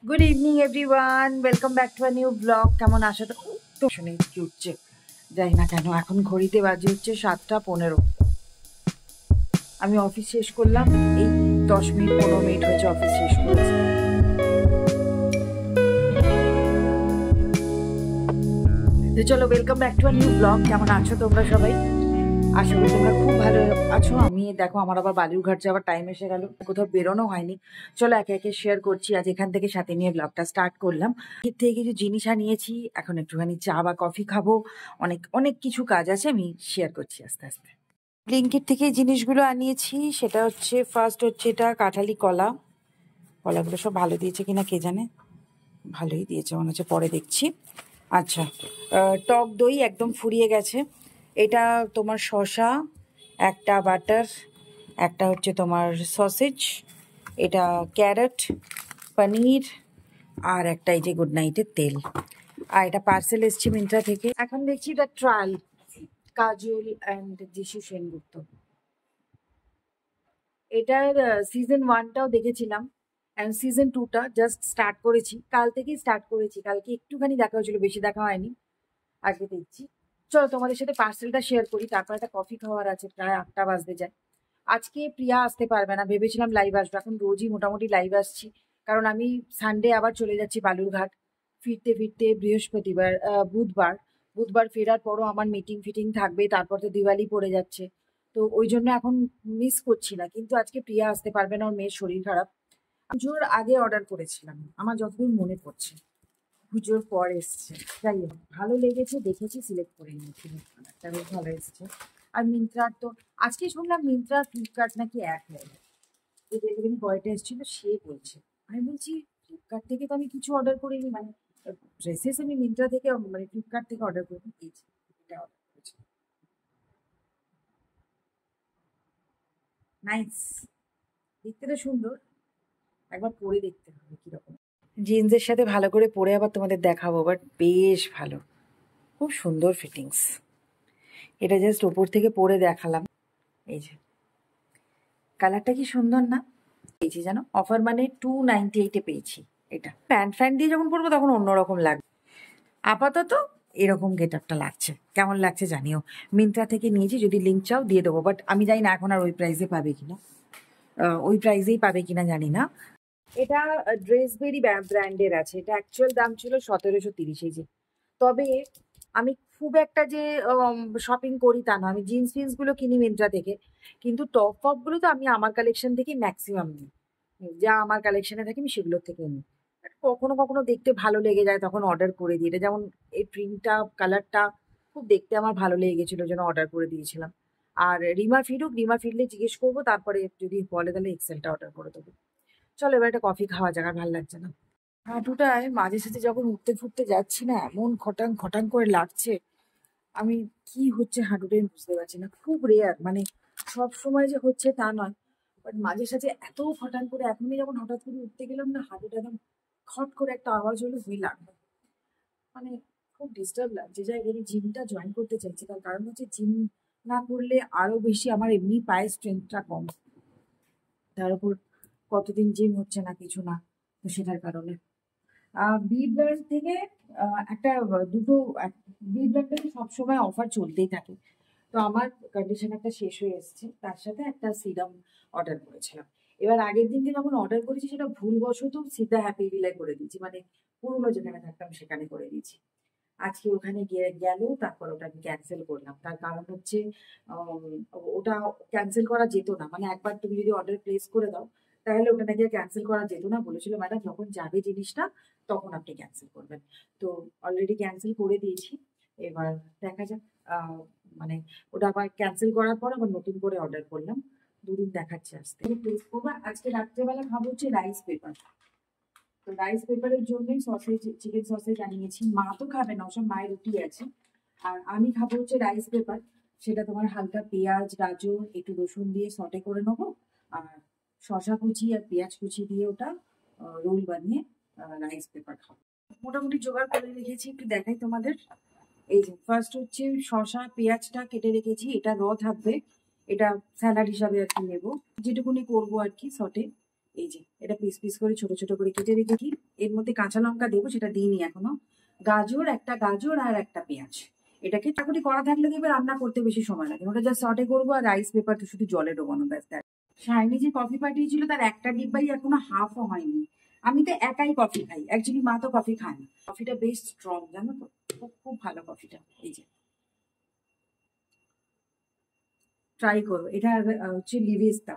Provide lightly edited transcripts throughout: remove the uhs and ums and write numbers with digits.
Good evening everyone, welcome back to a new blog. কেমন আছো? তো শুনে কি উঠছে যাই না কেন, এখন ঘড়িতে বাজে হচ্ছে 7:15। আমি অফিস শেষ করলাম, এই 10 মিনিট 15 মিনিট হয়েছে অফিস শেষ করেছি। তো চলো, welcome back to a new blog. কেমন আছো তোমরা সবাই? আশা করি তোমরা খুব ভালো আছো। আমি দেখো, আমার আবার বালুরঘাট যাওয়ার টাইম এসে গেল, কোথাও বেরোনো হয়নি। চলো একে একে শেয়ার করছি। আজ এখান থেকে সাথে নিয়ে ব্লগটা স্টার্ট করলাম। এর থেকে কিছু জিনিস আনিয়েছি, এখন একটুখানি চা বা কফি খাবো। অনেক অনেক কিছু কাজ আছে, আমি শেয়ার করছি আস্তে আস্তে। ব্লিঙ্কিট থেকে এই জিনিসগুলো আনিয়েছি, সেটা হচ্ছে ফার্স্ট হচ্ছে এটা কাঁঠালি কলা। কলাগুলো সব ভালো দিয়েছে কিনা কে জানে, ভালোই দিয়েছে মনে হচ্ছে, পরে দেখছি। আচ্ছা, টক দই একদম ফুরিয়ে গেছে। এটা তোমার শসা, একটা বাটার, একটা হচ্ছে তোমার সসেজ, এটা ক্যারট, পনির, আর একটা এই যে গুড নাইটের তেল। আর এটা পার্সেল এসছে মিন্ত্রা থেকে। এখন দেখছি এটা ট্রায়াল, কাজল অ্যান্ড যিশু সেনগুপ্ত। এটার সিজন 1টাও দেখেছিলাম, অ্যান্ড সিজন 2টা জাস্ট স্টার্ট করেছি, কাল থেকেই স্টার্ট করেছি। কালকে একটুখানি দেখা হয়েছিল, বেশি দেখা হয়নি। আজকে দেখছি। চলো তোমাদের সাথে পার্সেলটা শেয়ার করি, তারপর একটা কফি খাওয়ার আছে, প্রায় 8টা বাজতে যায়। আজকে প্রিয়া আসতে পারবে না, ভেবেছিলাম লাইভ আসবো, এখন রোজই মোটামুটি লাইভ আসছি। কারণ আমি সানডে আবার চলে যাচ্ছি বালুরঘাট, ফিরতে ফিরতে বৃহস্পতিবার, বুধবার। বুধবার ফেরার পরও আমার মিটিং ফিটিং থাকবে, তারপর তো দিওয়ালি পড়ে যাচ্ছে। তো ওই জন্য এখন মিস করছি না, কিন্তু আজকে প্রিয়া আসতে পারবে না, ওর মেয়ের শরীর খারাপ। পুজোর আগে অর্ডার করেছিলাম, আমার যতদূর মনে পড়ছে পুজোর পর এসছে। যাই হোক, ভালো লেগেছে, দেখেছি, সিলেক্ট করে নিয়েছি। একটা বেশ ভালো এসছে। আর মিন্ত্রার তো আজকে শুনলাম মিন্ত্রা ফ্লিপকার্ট নাকি এক হয়ে গেছে। যে ডেলিভারি বয়টা এসেছিল সে বলছে। আমি বলছি ফ্লিপকার্ট থেকে তো আমি কিছু অর্ডার করিনি, মানে ড্রেসেস আমি মিন্ত্রা থেকে মানে ফ্লিপকার্ট থেকে অর্ডার করে দিয়েছি। এটা অর্ডার করেছি। নাইস, দেখতে তো সুন্দর, একবার পরে দেখতে হবে কিরকম। জিন্সের সাথে ভালো করে পরে আবার তোমাদের দেখাবো, বাট বেশ ভালো, খুব সুন্দর ফিটিংস। এটা জাস্ট ওপর থেকে পরে দেখালাম। এই যে কালারটা কি সুন্দর না? পেয়েছি জানো, অফার মানে 298-এ পেয়েছি। এটা প্যান্ট ফ্যান্ট দিয়ে যখন পরবো তখন অন্যরকম লাগবে, আপাতত এরকম গেট আপটা লাগছে। কেমন লাগছে জানিও। মিন্ত্রা থেকে নিয়েছি, যদি লিঙ্ক চাও দিয়ে দেবো, বাট আমি জানি না এখন আর ওই প্রাইসে পাবে কিনা, ওই প্রাইসেই পাবে কিনা জানি না। এটা ড্রেসবেরি ব্র্যান্ডের আছে, এটা অ্যাকচুয়াল দাম ছিল 1730। এই যে, তবে আমি খুব একটা যে শপিং করি তা না, আমি জিন্স ফিন্সগুলো কিনি মিন্ত্রা থেকে, কিন্তু টপ ফপগুলো তো আমি আমার কালেকশন থেকে ম্যাক্সিমাম নিই। যা আমার কালেকশনে থাকে আমি সেগুলোর থেকে নিই। কখনো কখনো দেখতে ভালো লেগে যায় তখন অর্ডার করে দিই। এটা যেমন এই প্রিন্টটা, কালারটা খুব দেখতে আমার ভালো লেগে গেছিলো, যেন অর্ডার করে দিয়েছিলাম। আর রিমা ফিরুক, রিমা ফিরলে জিজ্ঞেস করবো, তারপরে যদি বলে তাহলে এক্সেলটা অর্ডার করে দেবো। চলো এবার একটা কফি খাওয়া যাক, আর ভালো লাগছে না। হাঁটুটায় মাঝে সাঝে যখন উঠতে ফুটতে যাচ্ছি না, এমন খটাং খটাং করে লাগছে। আমি কি হচ্ছে হাঁটুটাই বুঝতে পারছি না, খুব রেয়ার, মানে সব সময় যে হচ্ছে তা নয়, বাট মাঝে সাঝে এত খটাং করে। এখনই যখন হঠাৎ করে উঠতে গেলাম না, হাঁটুটা একদম খট করে একটা আওয়াজ হলো, হয়ে লাগলো। মানে খুব ডিস্টার্ব লাগছে। যাই বলি, জিমটা জয়েন করতে চাইছি, তার কারণ হচ্ছে জিম না করলে আরো বেশি আমার এমনি পায়ের স্ট্রেংথটা কম, তার উপর কতদিন জিম হচ্ছে না, কিছু না, তো সেটার কারণে। বি ব্র্যান্ড থেকে একটা দুটো, বি ব্র্যান্ডের সবসময় অফার চলতেই থাকে। তো আমার কন্ডিশন একটা শেষ হয়ে এসেছে, তার সাথে একটা সিরাম অর্ডার করেছিলাম। এবার আগের দিনকে যখন অর্ডার করেছি, সেটা ভুলবশত সিধা হ্যাপি ভিলায় করে দিয়েছি, মানে পুরোনো যেখানে থাকতাম সেখানে করে দিয়েছি। আজকে ওখানে গিয়ে গেল, তারপর ওটা আমি ক্যান্সেল করলাম। তার কারণ হচ্ছে উম, ওটা ক্যান্সেল করা যেত না, মানে একবার তুমি যদি অর্ডার প্লেস করে দাও তাহলে ওটা নাকি ক্যান্সেল করা যেত না। বলেছিল ম্যাডাম যখন যাবে জিনিসটা তখন আপনি ক্যান্সেল করবেন। তো অলরেডি ক্যান্সেল করে দিয়েছি। এবার দেখা যাক, মানে ওটা আবার ক্যান্সেল করার পর আবার নতুন করে অর্ডার করলাম। দুদিন দেখাচ্ছে আসতে, প্লেস করবো। আজকে রাত্রেবেলা খাবো হচ্ছে রাইস পেপার। তো রাইস পেপারের জন্যই সসেজ, চিকেন সসেজ আনিয়েছি। মা তো খাবে না, ওসব মায়ের রুটি আছে। আর আমি খাবো হচ্ছে রাইস পেপার। সেটা তোমার হালকা পেঁয়াজ, গাজর, একটু রসুন দিয়ে সটে করে নেবো। আর শসা কুচি আর পেঁয়াজ কুচি দিয়ে ওটা রোল বানিয়ে রাইস পেপার খাবো। মোটামুটি জোগাড় করে রেখেছি, একটু দেখাই তোমাদের। এই যে ফার্স্ট হচ্ছে শসা পেঁয়াজটা কেটে রেখেছি, এটা র থাকবে। এটা স্যালাড হিসাবে আর কি নেবো, যেটুকুনি করবো আর কি সটে। এই যে এটা পিস পিস করে ছোট ছোট করে কেটে রেখেছি। এর মধ্যে কাঁচা লঙ্কা দেবো, সেটা দিইনি এখনো। গাজর, একটা গাজর আর একটা পেঁয়াজ। এটাকে চাকুটি করা থাকলে দেবে, রান্না করতে বেশি সময় লাগে। ওটা জাস্ট সটে করবো, আর রাইস পেপার তো শুধু জলে ডোবানো, ব্যাস। শাইনি যে কফি পাঠিয়েছিল তার একটা ডিব্বাই এখনো হাফও হয়নি। আমি তো একাই কফি খাই, অ্যাকচুয়ালি মা তো কফি খায় না। কফিটা বেশ স্ট্রং, জানো তো, খুব খুব ভালো কফিটা। এই যে ট্রাই করো, এটা হচ্ছে লিভিস্তা।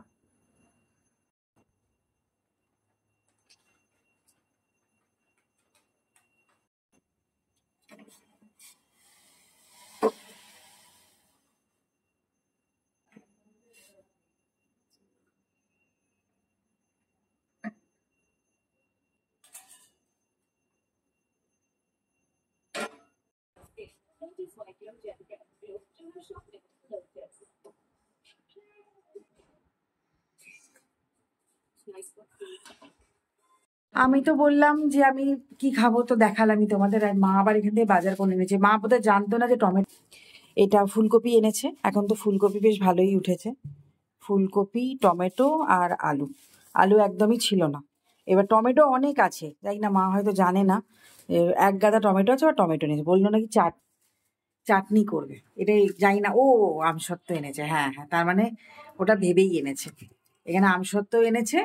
আমি তো বললাম যে আমি কি খাবো, তো দেখালামই তোমাদের। আর মা আবার এখান থেকে বাজার করে এনেছে। মা বোধহয় জানতো না যে টমেটো, এটা ফুলকপি এনেছে। এখন তো ফুলকপি বেশ ভালোই উঠেছে। ফুলকপি, টমেটো আর আলু। আলু একদমই ছিল না। এবার টমেটো অনেক আছে, যাই না, মা হয়তো জানে না। এক গাদা টমেটো আছে, আর টমেটো এনেছে, বললো নাকি চাটনি করবে। এটাই জানি না। ও আমসত্ত্ব এনেছে, হ্যাঁ হ্যাঁ, তার মানে ওটা ভেবেই এনেছে। এখানে আমসত্ত্ব এনেছে,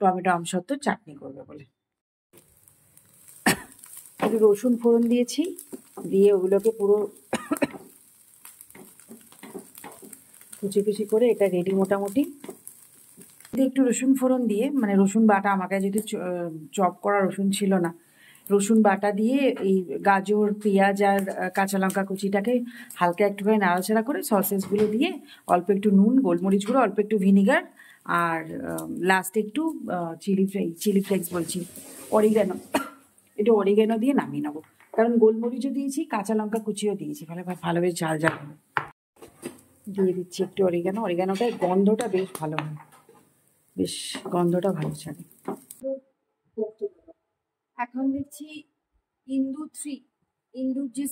টমেটো আমসত্ত্ব চাটনি করবে বলে। একটু রসুন ফোড়ন দিয়েছি, দিয়ে ওগুলোকে পুরো কুচি কুচি করে এটা রেডি মোটামুটি। একটু রসুন ফোড়ন দিয়ে, মানে রসুন বাটা, আমার কাছে যেহেতু চপ করা রসুন ছিল না, রসুন বাটা দিয়ে এই গাজর, পেঁয়াজ আর কাঁচা লঙ্কা কুচিটাকে হালকা একটুখানি নাড়াচাড়া করে সসেসগুলো দিয়ে, অল্প একটু নুন, গোলমরিচ গুঁড়ো, অল্প একটু ভিনিগার, আর লাস্টে একটু চিলি ফ্লেক্স বলছি, অরিগ্যানো, একটু অরিগ্যানো দিয়ে নামিয়ে নেবো। কারণ গোলমরিচও দিয়েছি, কাঁচা লঙ্কা কুচিও দিয়েছি, ভালো বেশ ঝাল ঝাল হবে। দিয়ে দিচ্ছি একটু অরিগ্যানো। অরিগ্যানোটার গন্ধটা বেশ ভালো হয়, বেশ গন্ধটা ভালো ছাড়ে। এখন দেখছি ইন্দু 3, ইন্দুর যে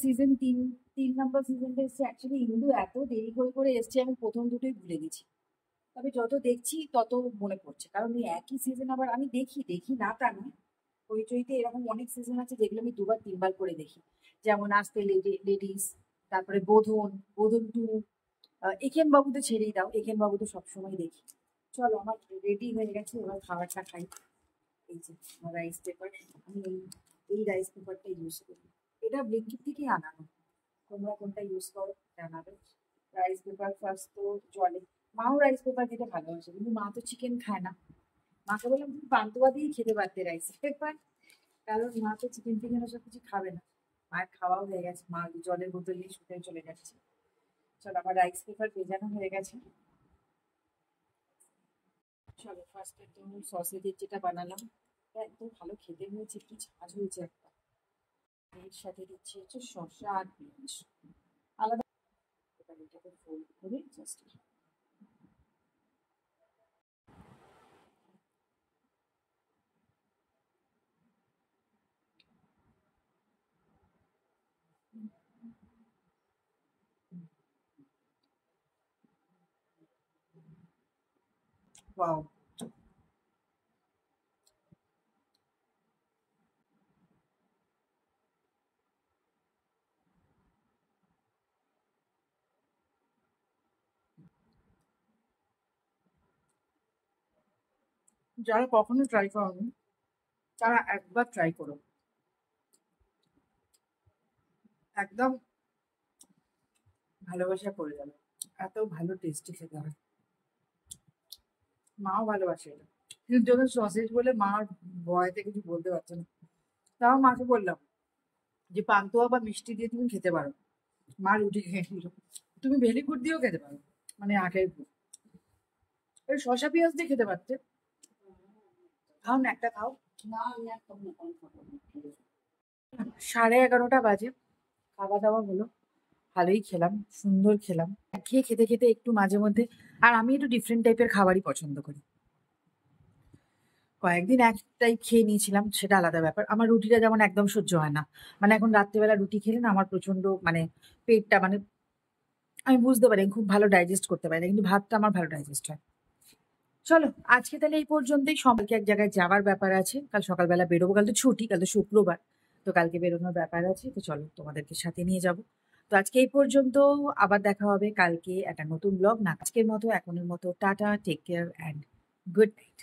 তিন নম্বর সিজনটা এসছে। অ্যাকচুয়ালি ইন্দু এত দেরি করে এসছে, আমি প্রথম দুটোই ভুলে গেছি। তবে যত দেখছি তত মনে পড়ছে, কারণ এই একই সিজন আবার আমি দেখি দেখি না তা নয়। হইচইতে এরকম অনেক সিজন আছে যেগুলো আমি দুবার তিনবার করে দেখি। যেমন আস্তে লেডিস, তারপরে বোধন 2, একেন বাবু তো ছেড়েই দাও, একেন বাবু তো সবসময় দেখি। চলো, আমার রেডি হয়ে গেছে, এবার খাবারটা খাই। এই যে আমার রাইস পেপার, আমি এই রাইস পেপারটা ইউজ করি। এটা ব্লিঙ্কিট থেকেই আনানো। তোমরা কোনটা ইউজ করো জানাবে। রাইস পেপার ফার্স্ট তো জলে, মাও রাইস পেপার খেতে ভালোবাসে, কিন্তু মা তো চিকেন খায় না। মাকে বললাম তুমি পান্তুয়া দিয়ে খেতে পারতে রাইস পেপার, কারণ মা তো চিকেন টিকেন ওসব কিছু খাবে না। মায়ের খাওয়াও হয়ে গেছে, মা জলের বোতল নিয়ে শুতে চলে যাচ্ছে। চলো, আমার রাইস পেপার ভেজানো হয়ে গেছে। চলো, ফার্স্টে তো সসেজের যেটা বানালাম, এত ভালো খেতে হয়েছে, কি ঝাঁজ হয়েছে একটা। এর সাথে দিচ্ছি হচ্ছে শসা আর পেঁয়াজ আলাদা। এবার এটাকে ফোল্ড করে জাস্ট, ওয়াও, যারা কখনো ট্রাই করনি তারা একবার ট্রাই করো, একদম ভালোবাসা পড়ে যাবে। এত ভালো টেস্টি খেতে হয়, মাও ভালোবাসে এটা। কিন্তু যখন সসেজ বলে মার ভয়তে কিছু বলতে পারছে না। তাও মাকে বললাম যে পান্তুয়া বা মিষ্টি দিয়ে তুমি খেতে পারো। মা রুটি খেয়ে নিল। তুমি ভেলি ফুড দিয়েও খেতে পারো, মানে আখের গুড়। ওই শসা পেঁয়াজ দিয়ে খেতে পারতে। খাও না, একটা খাও। 11:30 বাজে, খাওয়া দাওয়া হলো, ভালোই খেলাম, সুন্দর খেলাম। খেয়ে খেতে খেতে একটু মাঝে মধ্যে, আর আমি একটু ডিফারেন্ট টাইপের খাবারই পছন্দ করি। কয়েকদিন এক টাইপ খেয়ে নিয়েছিলাম, সেটা আলাদা ব্যাপার। আমার রুটিটা যেমন একদম সহ্য হয় না, মানে এখন রাত্রিবেলা রুটি খেলে না আমার প্রচন্ড, মানে পেটটা, মানে আমি বুঝতে পারি, আমি খুব ভালো ডাইজেস্ট করতে পারি না, কিন্তু ভাতটা আমার ভালো ডাইজেস্ট হয়। চলো আজকে তাহলে এই পর্যন্তই। সবাইকে এক জায়গায় যাওয়ার ব্যাপার আছে, কাল সকালবেলা বেরোবো, কাল তো ছুটি, কাল তো শুক্রবার, তো কালকে বেরোনোর ব্যাপার আছে, তো চলো তোমাদেরকে সাথে নিয়ে যাব। তো আজকে এই পর্যন্ত, আবার দেখা হবে কালকে একটা নতুন ব্লগ। না আজকের মতো এখনের মতো tata, take care and good night.